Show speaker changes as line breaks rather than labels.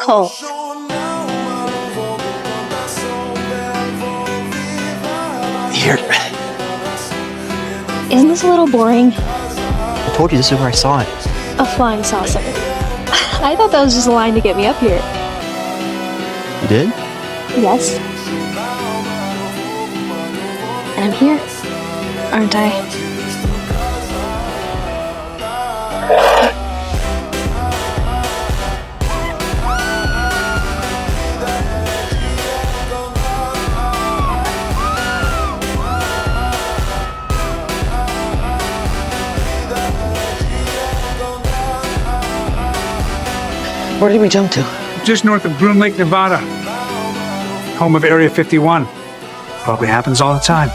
cult.
Here.
Isn't this a little boring?
I told you this is where I saw it.
A flying saucer. I thought that was just a line to get me up here.
You did?
Yes. And I'm here, aren't I?
Where did we jump to?
Just north of Groom Lake, Nevada. Home of Area 51. Probably happens all the time.